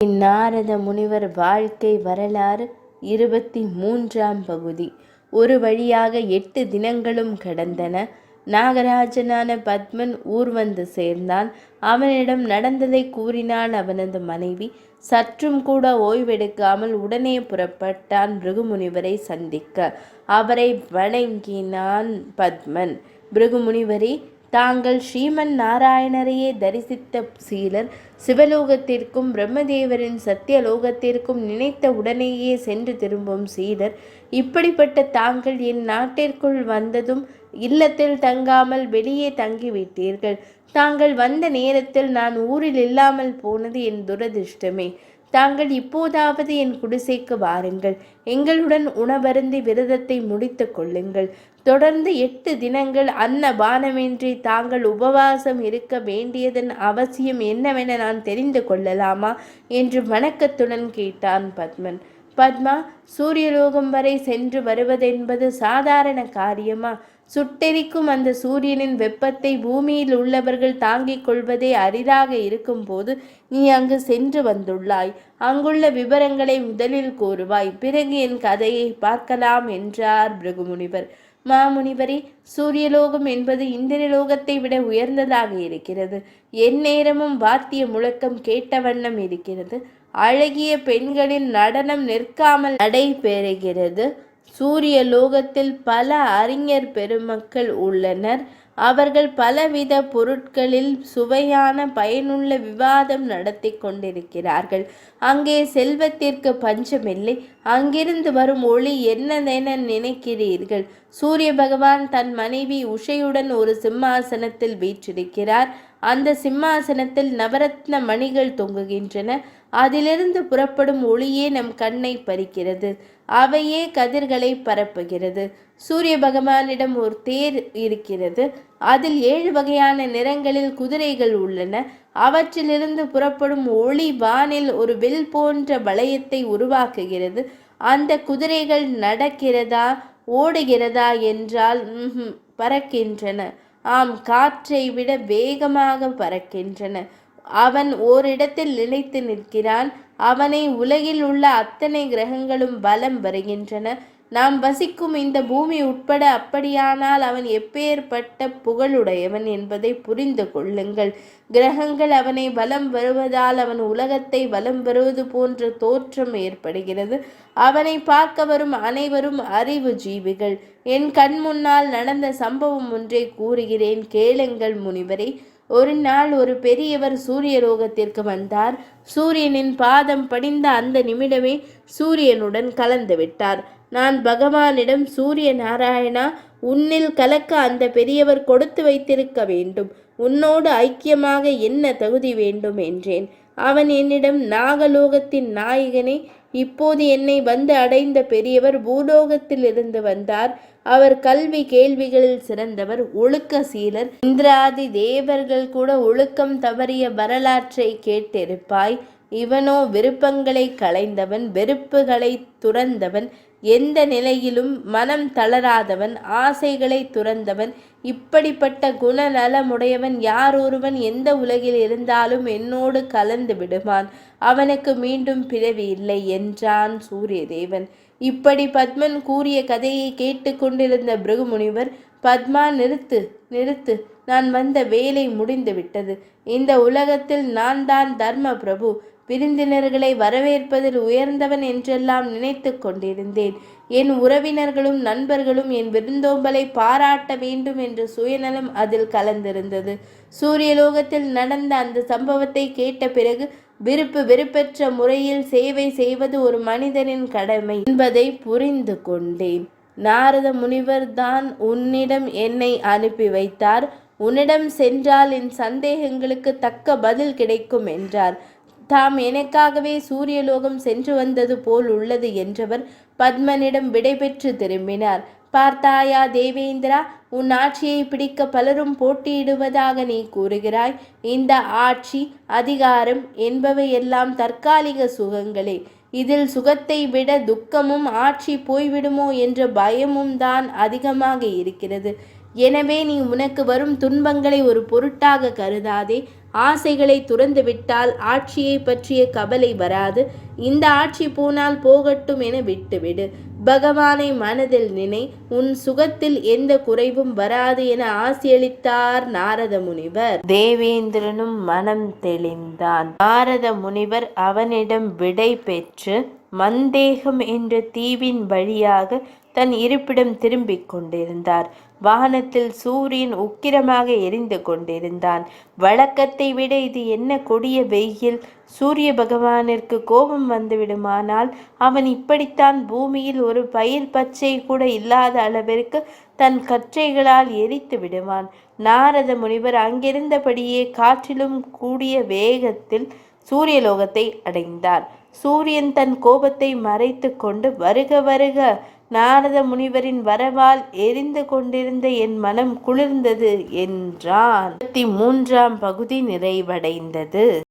நாரத முனிவர் வாழ்க்கை வரலாறு 23ஆம் பகுதி. ஒரு வழியாக 8 தினங்களும் கடந்தன. நாகராஜனான பத்மன் ஊர் வந்து சேர்ந்தான். அவனிடம் நடந்ததை கூறினாள் அவனது மனைவி. சற்றும் கூட ஓய்வெடுக்காமல் உடனே புறப்பட்டான் பிருகுமுனிவரை சந்திக்க. அவரை வணங்கினான் பத்மன். பிருகுமுனிவரே, தாங்கள் ஸ்ரீமன் நாராயணரையே தரிசித்த சீலர். சிவலோகத்திற்கும் பிரம்மதேவரின் சத்தியலோகத்திற்கும் நினைத்த உடனேயே சென்று திரும்பும் சீலர். இப்படிப்பட்ட தாங்கள் என் நாட்டிற்குள் வந்ததும் இல்லத்தில் தங்காமல் வெளியே தங்கிவிட்டீர்கள். தாங்கள் வந்த நேரத்தில் நான் ஊரில் இல்லாமல் போனது என் துரதிர்ஷ்டமே. தாங்கள் இப்போதாவது என் குடிசைக்கு வாருங்கள். எங்களுடன் உணவருந்தி விரதத்தை முடித்து கொள்ளுங்கள். தொடர்ந்து 8 தினங்கள் அன்னபானமின்றி தாங்கள் உபவாசம் இருக்க வேண்டியதன் அவசியம் என்னவென நான் தெரிந்து கொள்ளலாமா என்று வணக்கத்துடன் கேட்டான் பத்மன். பத்மா, சூரியலோகம் வரை சென்று வருவதென்பது சாதாரண காரியமா? சுட்டெரிக்கும் அந்த சூரியனின் வெப்பத்தை பூமியில் உள்ளவர்கள் தாங்கிக் கொள்வதே அரிதாக இருக்கும் போது நீ அங்கு சென்று வந்துள்ளாய். அங்குள்ள விவரங்களை முதலில் கூறுவாய், பிறகு என் கதையை பார்க்கலாம் என்றார் பிருகுமுனிவர். மாமுனிவரே, சூரியலோகம் என்பது இந்திரலோகத்தை விட உயர்ந்ததாக இருக்கிறது. எந்நேரமும் வாத்திய முழக்கம் கேட்ட வண்ணம் இருக்கிறது. அழகிய பெண்களின் நடனம் நிற்காமல் நடைபெறுகிறது. சூரிய லோகத்தில் பல அறிஞர் பெருமக்கள் உள்ளனர். அவர்கள் பலவித பொருட்களில் சுவையான பயனுள்ள விவாதம் நடத்தி கொண்டிருக்கிறார்கள். அங்கே செல்வத்திற்கு பஞ்சமில்லை. அங்கிருந்து வரும் ஒளி என்னதென நினைக்கிறீர்கள்? சூரிய பகவான் தன் மனைவி உஷையுடன் ஒரு சிம்மாசனத்தில் வீற்றிருக்கிறார். அந்த சிம்மாசனத்தில் நவரத்ன மணிகள் தொங்குகின்றன. அதிலிருந்து புறப்படும் ஒளியே நம் கண்ணை பறிக்கிறது. அவையே கதிர்களை பரப்புகிறது. சூரிய பகவானிடம் ஒரு தேர் இருக்கிறது. அதில் 7 வகையான நிறங்களில் குதிரைகள் உள்ளன. அவற்றிலிருந்து புறப்படும் ஒளி வானில் ஒரு வில் போன்ற வளையத்தை உருவாக்குகிறது. அந்த குதிரைகள் நடக்கிறதா ஓடுகிறதா என்றால் பறக்கின்றன. ஆம், காற்றை விட வேகமாக பறக்கின்றன. அவன் ஓரிடத்தில் நிலைத்து நிற்கிறான். அவனை உலகில் உள்ள அத்தனை கிரகங்களும் பலம் வருகின்றன. நாம் வசிக்கும் இந்த பூமி உட்பட. அப்படியானால் அவன் எப்பேற்பட்ட புகழுடையவன் என்பதை புரிந்து கொள்ளுங்கள். கிரகங்கள் அவனை வலம் வருவதால் அவன் உலகத்தை வலம் வருவது போன்ற தோற்றம் ஏற்படுகிறது. அவனை பார்க்க வரும் அனைவரும் அறிவு ஜீவிகள். என் கண் முன்னால் நடந்த சம்பவம் ஒன்றை கூறுகிறேன், கேளுங்கள் முனிவரே. ஒரு நாள் ஒரு பெரியவர் சூரியலோகத்திற்கு வந்தார். சூரியனின் பாதம் படிந்த அந்த நிமிடமே சூரியனுடன் கலந்து விட்டார். நான் பகவானிடம், சூரிய நாராயணா, உன்னில் கலக்க அந்த பெரியவர் கொடுத்து வைத்திருக்க வேண்டும். உன்னோடு ஐக்கியமாக என்ன தகுதி வேண்டும் என்றேன். அவன் என்னிடம், நாகலோகத்தின் நாயகனே, இப்போது என்னை வந்து அடைந்த பெரியவர் பூலோகத்தில் இருந்து வந்தார். அவர் கல்வி கேள்விகளில் சிறந்தவர், ஒழுக்க சீலர். இந்திராதி தேவர்கள் கூட ஒழுக்கம் தவறிய வரலாற்றை கேட்டிருப்பாய். இவனோ விருப்பங்களை களைந்தவன், வெறுப்புகளை துறந்தவன், எந்த நிலையிலும் மனம் தளராதவன், ஆசைகளை துறந்தவன். இப்படிப்பட்ட குணநலமுடையவன் யார் ஒருவன் எந்த உலகில் இருந்தாலும் என்னோடு கலந்து விடுவான். அவனுக்கு மீண்டும் பிறவி இல்லை என்றான் சூரியதேவன். இப்படி பத்மன் கூறிய கதையை கேட்டு கொண்டிருந்த பிருகுமுனிவர், பத்மா, நிறுத்து நிறுத்து. நான் வந்த வேலை முடிந்து விட்டது. இந்த உலகத்தில் நான் தான் தர்ம பிரபு. விருந்தினர்களை வரவேற்பதில் உயர்ந்தவன் என்றெல்லாம் நினைத்து கொண்டிருந்தேன். என் உறவினர்களும் நண்பர்களும் என் விருந்தோம்பலை பாராட்ட வேண்டும் என்ற சுயநலம் அதில் கலந்திருந்தது. சூரியலோகத்தில் நடந்த அந்த சம்பவத்தை கேட்ட பிறகு விருப்பு வெறுப்பற்ற முறையில் சேவை செய்வது ஒரு மனிதனின் கடமை என்பதை புரிந்து கொண்டேன். நாரத முனிவர் தான் உன்னிடம் என்னை அனுப்பி வைத்தார். உன்னிடம் சென்றால் என் சந்தேகங்களுக்கு தக்க பதில் கிடைக்கும் என்றார். தாம் எனக்காகவே சூரியலோகம் சென்று வந்தது போல் உள்ளது என்றவர் பத்மனிடம் விடைபெற்று திரும்பினார். பார்த்தாயா தேவேந்திரா, உன் ஆட்சியை பிடிக்க பலரும் போட்டியிடுவதாக நீ கூறுகிறாய். இந்த ஆட்சி, அதிகாரம் என்பவையெல்லாம் தற்காலிக சுகங்களே. இதில் சுகத்தை விட துக்கமும் ஆட்சி போய்விடுமோ என்ற பயமும் தான் அதிகமாக இருக்கிறது. எனவே நீ உனக்கு வரும் துன்பங்களை ஒரு பொருட்டாக கருதாதே. ஆசைகளை துறந்துவிட்டால் ஆட்சியை பற்றிய கவலை வராது. இந்த ஆட்சி போனால் போகட்டும் என விட்டுவிடு. பகவானை மனதில் நினை. உன் சுகத்தில் எந்த குறைவும் வராது என ஆசியளித்தார் நாரத முனிவர். தேவேந்திரனும் மனம் தெளிந்தான். நாரத முனிவர் அவனிடம் விடை பெற்று மந்தேகம் என்ற தீவின் வழியாக தன் இருப்பிடம் திரும்பிக் கொண்டிருந்தார். வானத்தில் சூரியன் உக்கிரமாக எரிந்து கொண்டிருந்தான். வழக்கத்தை விட இது என்ன கொடிய வெயில்! சூரிய பகவானிற்கு கோபம் வந்துவிடுமானால் அவன் இப்படித்தான் பூமியில் ஒரு பயிர் பச்சை கூட இல்லாத அளவிற்கு தன் கற்றைகளால் எரித்து விடுவான். நாரத முனிவர் அங்கிருந்தபடியே காற்றிலும் கூடிய வேகத்தில் சூரியலோகத்தை அடைந்தார். சூரியன் தன் கோபத்தை மறைத்து கொண்டு வருக வருக, நாரத முனிவரின் வரவால் எரிந்து கொண்டிருந்த என் மனம் குளிர்ந்தது என்றான். 33ஆம் பகுதி நிறைவடைந்தது.